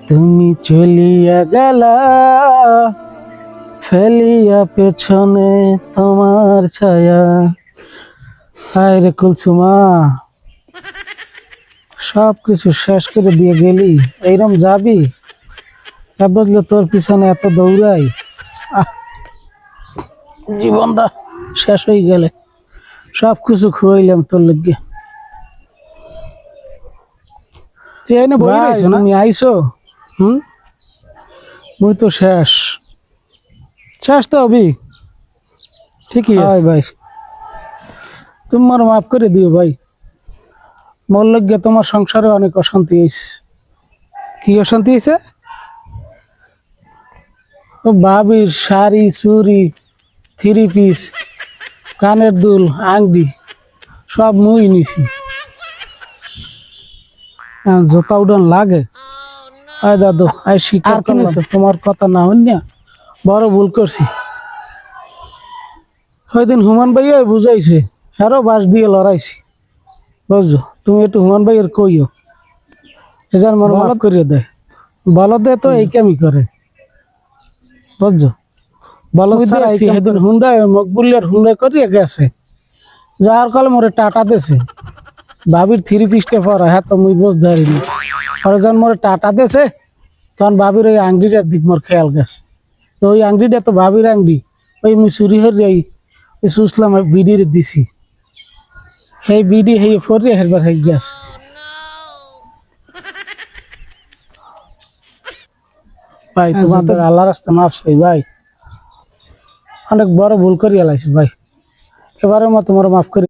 তুমি চলিয়া গেলা ফেলিয়া পেছনে তোমার ছায়া। হায় রে কুলসুমা, সব কিছু শেষ করে দিয়ে গেলি, এইরকম যাবি? বদলে তোর পিছনে এত দৌড়াই, জীবনটা শেষ হয়ে গেলে। সব কিছু খুয়াইলাম তোর লেগে। তুমি আইসো? মুই তো শেষ শেষ তো হবি। ঠিকই আছে ভাই, তোমার মাফ করে দিও ভাই। মোর লগে তোমার সংসারে অনেক অশান্তি হয়েছে। কি অশান্তি হয়েছে? ও ভাবির শাড়ি, চুড়ি, থ্রি পিস, কানের দুল, আংটি সব মুই নিছি। জোতা উডান লাগে। আয় দাদু, আয় স্বীকার করলাম তোমার কথা না হন না, বড় ভুল করছি। ওইদিন হুমান ভাইয়া বুঝাইছে, হ্যারো বাস দিয়ে লড়াইছি। বুঝছো, তুমি একটু হুমান ভাইয়ের কইও, এজার মনে মাফ করিয়ে দেয়। বলদে তো এই কামই করে, বুঝছো। বলদ দেখছি সেদিন হুন্ডায় মকবুলের হুন্ডা করিয়ে গেছে, যার কলে মোরে টাটা দেছে। ভাবির থ্রি পিসটা পরা, হ্যাঁ তো মুই বুঝতে পারিনি। পরে যখন মোরে টাটা দেছে, তখন ভাবির ওই আংটিটার দিক মোর খেয়াল গেছে। তো ওই আংটিটা তো ভাবির আংটি, ওই মুই চুরি হয়ে সুসলাম বিডির দিছি। সেই বিডি সেই ফরিয়ে হেরবার হয়ে গেছে। ভাই তোমাদের আল্লাহ রাস্তা মাফ চাই ভাই, অনেক বড় ভুল করিয়া লাইছি ভাই। এবারে মা তোমার মাফ করি।